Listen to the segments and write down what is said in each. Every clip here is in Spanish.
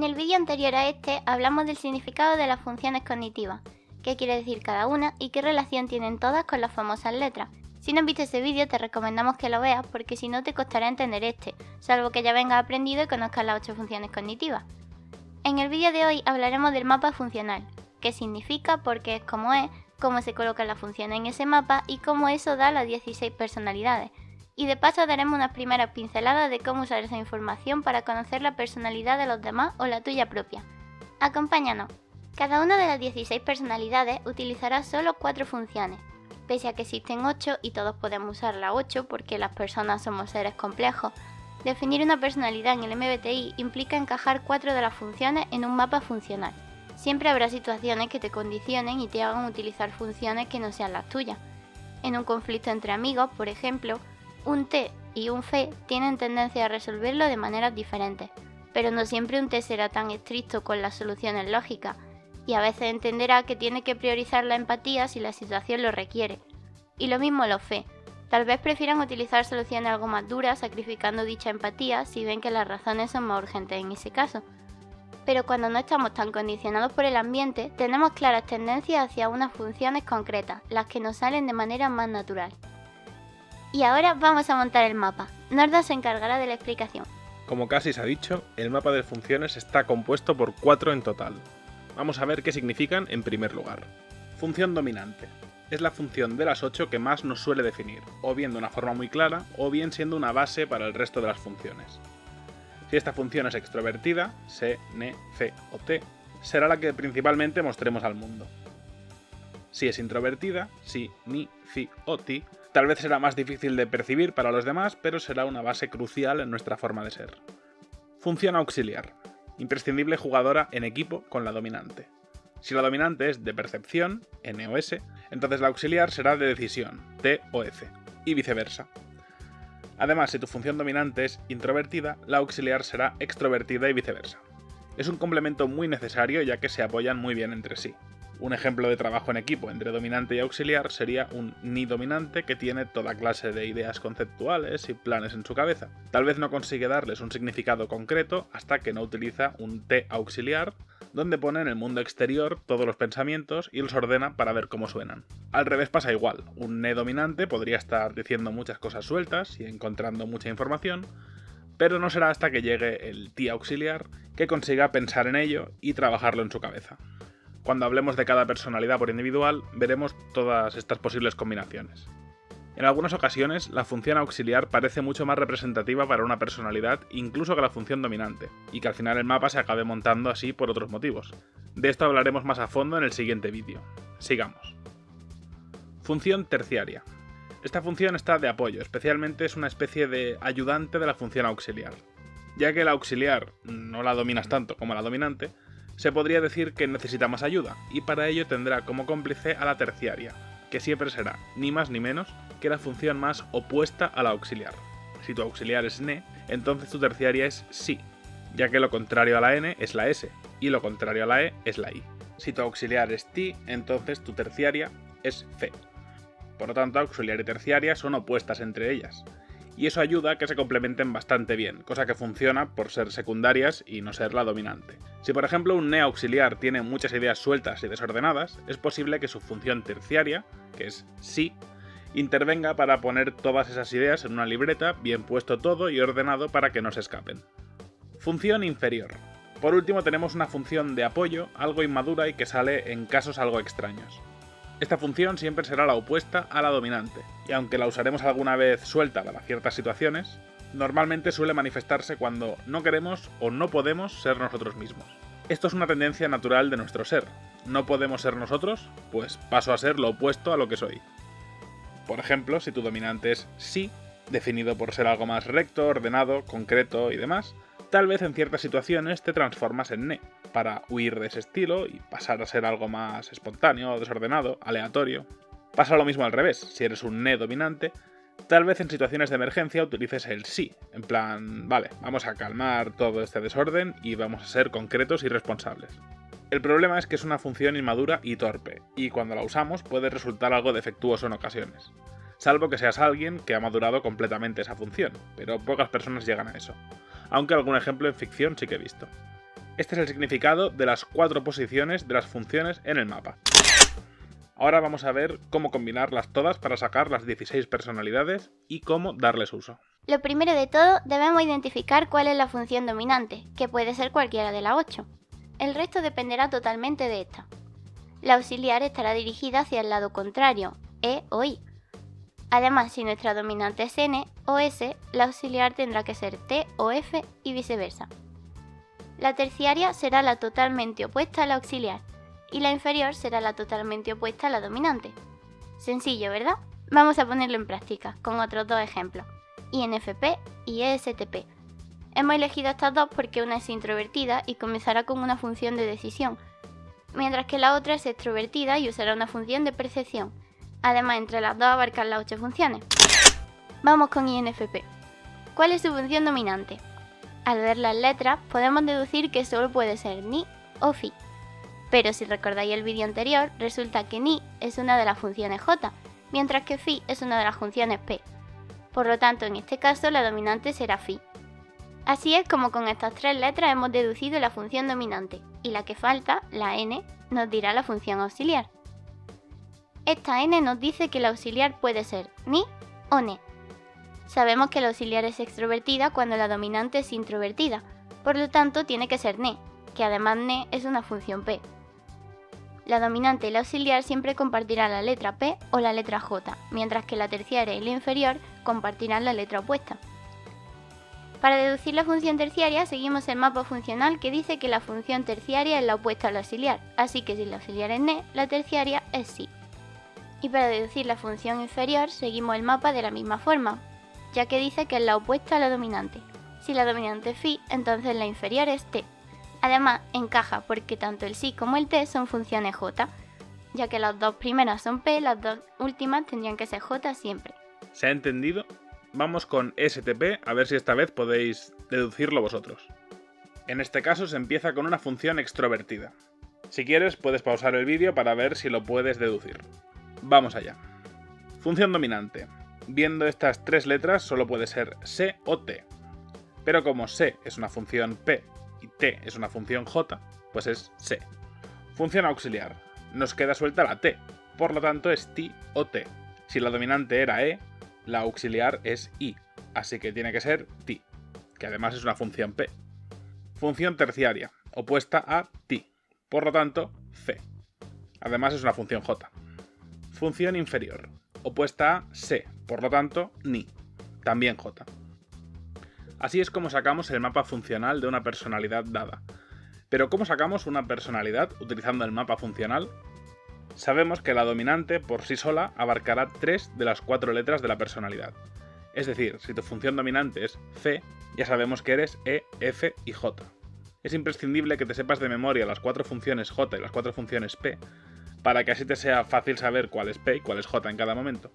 En el vídeo anterior a este hablamos del significado de las funciones cognitivas, qué quiere decir cada una y qué relación tienen todas con las famosas letras. Si no has visto ese vídeo te recomendamos que lo veas porque si no te costará entender este, salvo que ya vengas aprendido y conozcas las 8 funciones cognitivas. En el vídeo de hoy hablaremos del mapa funcional, qué significa, por qué es, cómo se colocan las funciones en ese mapa y cómo eso da las 16 personalidades. Y de paso daremos unas primeras pinceladas de cómo usar esa información para conocer la personalidad de los demás o la tuya propia. Acompáñanos. Cada una de las 16 personalidades utilizará solo 4 funciones, pese a que existen 8 y todos podemos usar las 8 porque las personas somos seres complejos. Definir una personalidad en el MBTI implica encajar 4 de las funciones en un mapa funcional. Siempre habrá situaciones que te condicionen y te hagan utilizar funciones que no sean las tuyas. En un conflicto entre amigos, por ejemplo, un T y un F tienen tendencia a resolverlo de maneras diferentes, pero no siempre un T será tan estricto con las soluciones lógicas, y a veces entenderá que tiene que priorizar la empatía si la situación lo requiere. Y lo mismo los F, tal vez prefieran utilizar soluciones algo más duras sacrificando dicha empatía si ven que las razones son más urgentes en ese caso. Pero cuando no estamos tan condicionados por el ambiente, tenemos claras tendencias hacia unas funciones concretas, las que nos salen de manera más natural. Y ahora vamos a montar el mapa. Norda se encargará de la explicación. Como casi se ha dicho, el mapa de funciones está compuesto por 4 en total. Vamos a ver qué significan en primer lugar. Función dominante. Es la función de las 8 que más nos suele definir, o bien de una forma muy clara, o bien siendo una base para el resto de las funciones. Si esta función es extrovertida, S, N, F o T, será la que principalmente mostremos al mundo. Si es introvertida, Si, Ni, Fi o Ti, tal vez será más difícil de percibir para los demás, pero será una base crucial en nuestra forma de ser. Función auxiliar. Imprescindible jugadora en equipo con la dominante. Si la dominante es de percepción, N o S, entonces la auxiliar será de decisión, T o F, y viceversa. Además, si tu función dominante es introvertida, la auxiliar será extrovertida y viceversa. Es un complemento muy necesario ya que se apoyan muy bien entre sí. Un ejemplo de trabajo en equipo entre dominante y auxiliar sería un ni dominante que tiene toda clase de ideas conceptuales y planes en su cabeza. Tal vez no consigue darles un significado concreto hasta que no utiliza un T auxiliar, donde pone en el mundo exterior todos los pensamientos y los ordena para ver cómo suenan. Al revés pasa igual, un ne dominante podría estar diciendo muchas cosas sueltas y encontrando mucha información, pero no será hasta que llegue el ti auxiliar que consiga pensar en ello y trabajarlo en su cabeza. Cuando hablemos de cada personalidad por individual, veremos todas estas posibles combinaciones. En algunas ocasiones, la función auxiliar parece mucho más representativa para una personalidad incluso que la función dominante, y que al final el mapa se acabe montando así por otros motivos. De esto hablaremos más a fondo en el siguiente vídeo. Sigamos. Función terciaria. Esta función está de apoyo, especialmente es una especie de ayudante de la función auxiliar. Ya que la auxiliar no la dominas tanto como la dominante, se podría decir que necesita más ayuda, y para ello tendrá como cómplice a la terciaria, que siempre será ni más ni menos que la función más opuesta a la auxiliar. Si tu auxiliar es Ne, entonces tu terciaria es Si, ya que lo contrario a la N es la S, y lo contrario a la E es la I. Si tu auxiliar es Ti, entonces tu terciaria es Fe. Por lo tanto, auxiliar y terciaria son opuestas entre ellas, y eso ayuda a que se complementen bastante bien, cosa que funciona por ser secundarias y no ser la dominante. Si por ejemplo un ne auxiliar tiene muchas ideas sueltas y desordenadas, es posible que su función terciaria, que es Si, intervenga para poner todas esas ideas en una libreta, bien puesto todo y ordenado para que no se escapen. Función inferior. Por último tenemos una función de apoyo, algo inmadura y que sale en casos algo extraños. Esta función siempre será la opuesta a la dominante, y aunque la usaremos alguna vez suelta para ciertas situaciones, normalmente suele manifestarse cuando no queremos o no podemos ser nosotros mismos. Esto es una tendencia natural de nuestro ser. No podemos ser nosotros, pues paso a ser lo opuesto a lo que soy. Por ejemplo, si tu dominante es Sí, definido por ser algo más recto, ordenado, concreto y demás, tal vez en ciertas situaciones te transformas en Ne, para huir de ese estilo y pasar a ser algo más espontáneo, desordenado, aleatorio. Pasa lo mismo al revés, si eres un Ne dominante, tal vez en situaciones de emergencia utilices el Sí, en plan, vale, vamos a calmar todo este desorden y vamos a ser concretos y responsables. El problema es que es una función inmadura y torpe, y cuando la usamos puede resultar algo defectuoso en ocasiones. Salvo que seas alguien que ha madurado completamente esa función, pero pocas personas llegan a eso. Aunque algún ejemplo en ficción sí que he visto. Este es el significado de las 4 posiciones de las funciones en el mapa. Ahora vamos a ver cómo combinarlas todas para sacar las 16 personalidades y cómo darles uso. Lo primero de todo, debemos identificar cuál es la función dominante, que puede ser cualquiera de las 8. El resto dependerá totalmente de esta. La auxiliar estará dirigida hacia el lado contrario, E o I. Además, si nuestra dominante es N o S, la auxiliar tendrá que ser T o F y viceversa. La terciaria será la totalmente opuesta a la auxiliar y la inferior será la totalmente opuesta a la dominante. Sencillo, ¿verdad? Vamos a ponerlo en práctica con otros 2 ejemplos, INFP y ESTP. Hemos elegido estas dos porque una es introvertida y comenzará con una función de decisión, mientras que la otra es extrovertida y usará una función de percepción. Además, entre las dos abarcan las 8 funciones. Vamos con INFP. ¿Cuál es su función dominante? Al ver las letras, podemos deducir que solo puede ser ni o fi. Pero si recordáis el vídeo anterior, resulta que ni es una de las funciones j, mientras que fi es una de las funciones p. Por lo tanto, en este caso, la dominante será fi. Así es como con estas 3 letras hemos deducido la función dominante, y la que falta, la n, nos dirá la función auxiliar. Esta n nos dice que la auxiliar puede ser ni o ne. Sabemos que la auxiliar es extrovertida cuando la dominante es introvertida, por lo tanto tiene que ser ne, que además ne es una función p. La dominante y la auxiliar siempre compartirán la letra p o la letra j, mientras que la terciaria y la inferior compartirán la letra opuesta. Para deducir la función terciaria seguimos el mapa funcional que dice que la función terciaria es la opuesta a la auxiliar, así que si la auxiliar es ne, la terciaria es si. Y para deducir la función inferior seguimos el mapa de la misma forma, ya que dice que es la opuesta a la dominante. Si la dominante es fi, entonces la inferior es t. Además, encaja porque tanto el si como el t son funciones j, ya que las 2 primeras son p, las 2 últimas tendrían que ser j siempre. ¿Se ha entendido? Vamos con STP a ver si esta vez podéis deducirlo vosotros. En este caso se empieza con una función extrovertida. Si quieres puedes pausar el vídeo para ver si lo puedes deducir. Vamos allá. Función dominante. Viendo estas 3 letras solo puede ser C o T. Pero como C es una función P y T es una función J, pues es C. Función auxiliar. Nos queda suelta la T, por lo tanto es T o T. Si la dominante era E, la auxiliar es I, así que tiene que ser T, que además es una función P. Función terciaria, opuesta a T, por lo tanto C. Además es una función J. Función inferior, opuesta a C, por lo tanto ni, también J. Así es como sacamos el mapa funcional de una personalidad dada. Pero ¿cómo sacamos una personalidad utilizando el mapa funcional? Sabemos que la dominante por sí sola abarcará 3 de las 4 letras de la personalidad. Es decir, si tu función dominante es C, ya sabemos que eres E, F y J. Es imprescindible que te sepas de memoria las 4 funciones J y las 4 funciones P, para que así te sea fácil saber cuál es P y cuál es J en cada momento.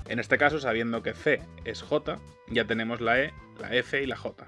En este caso, sabiendo que C es J, ya tenemos la E, la F y la J.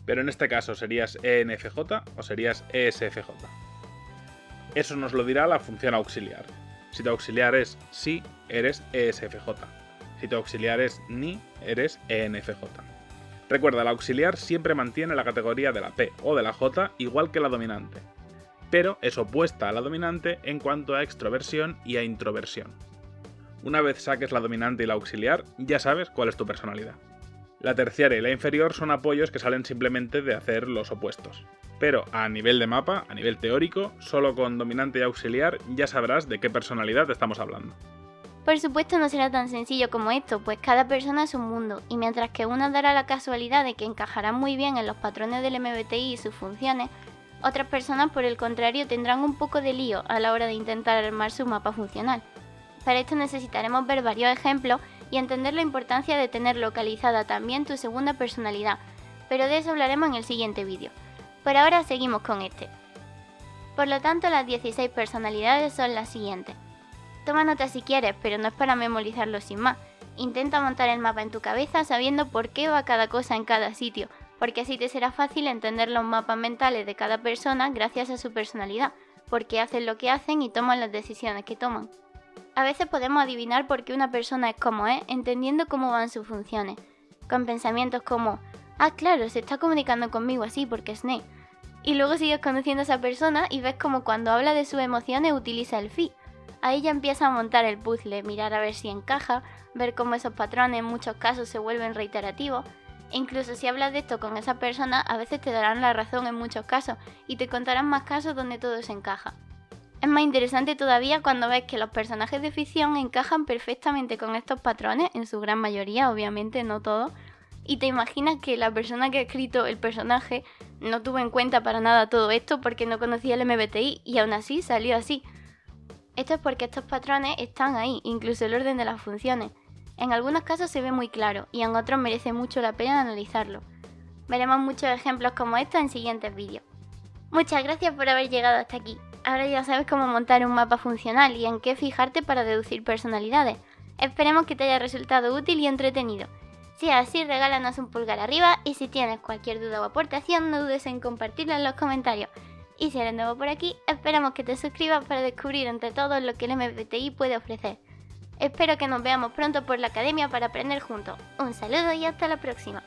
Pero en este caso, ¿serías ENFJ o serías ESFJ? Eso nos lo dirá la función auxiliar. Si tu auxiliar es si, eres ESFJ. Si tu auxiliar es ni, eres ENFJ. Recuerda, la auxiliar siempre mantiene la categoría de la P o de la J igual que la dominante, pero es opuesta a la dominante en cuanto a extroversión y a introversión. Una vez saques la dominante y la auxiliar, ya sabes cuál es tu personalidad. La terciaria y la inferior son apoyos que salen simplemente de hacer los opuestos. Pero a nivel de mapa, a nivel teórico, solo con dominante y auxiliar ya sabrás de qué personalidad estamos hablando. Por supuesto no será tan sencillo como esto, pues cada persona es un mundo, y mientras que una dará la casualidad de que encajarán muy bien en los patrones del MBTI y sus funciones, otras personas por el contrario tendrán un poco de lío a la hora de intentar armar su mapa funcional. Para esto necesitaremos ver varios ejemplos y entender la importancia de tener localizada también tu segunda personalidad, pero de eso hablaremos en el siguiente vídeo. Por ahora seguimos con este. Por lo tanto, las 16 personalidades son las siguientes. Toma nota si quieres, pero no es para memorizarlo sin más. Intenta montar el mapa en tu cabeza sabiendo por qué va cada cosa en cada sitio, porque así te será fácil entender los mapas mentales de cada persona gracias a su personalidad, por qué hacen lo que hacen y toman las decisiones que toman. A veces podemos adivinar por qué una persona es como es, entendiendo cómo van sus funciones, con pensamientos como: ah, claro, se está comunicando conmigo así porque es Ne. Y luego sigues conociendo a esa persona y ves como cuando habla de sus emociones utiliza el FI. Ahí ya empieza a montar el puzzle, mirar a ver si encaja, ver cómo esos patrones en muchos casos se vuelven reiterativos. E incluso si hablas de esto con esa persona, a veces te darán la razón en muchos casos y te contarán más casos donde todo se encaja. Es más interesante todavía cuando ves que los personajes de ficción encajan perfectamente con estos patrones, en su gran mayoría, obviamente, no todos, y te imaginas que la persona que ha escrito el personaje no tuvo en cuenta para nada todo esto porque no conocía el MBTI y aún así salió así. Esto es porque estos patrones están ahí, incluso el orden de las funciones. En algunos casos se ve muy claro y en otros merece mucho la pena analizarlo. Veremos muchos ejemplos como estos en siguientes vídeos. Muchas gracias por haber llegado hasta aquí. Ahora ya sabes cómo montar un mapa funcional y en qué fijarte para deducir personalidades. Esperemos que te haya resultado útil y entretenido. Si es así, regálanos un pulgar arriba y si tienes cualquier duda o aportación, no dudes en compartirla en los comentarios. Y si eres nuevo por aquí, esperamos que te suscribas para descubrir entre todos lo que el MBTI puede ofrecer. Espero que nos veamos pronto por la academia para aprender juntos. Un saludo y hasta la próxima.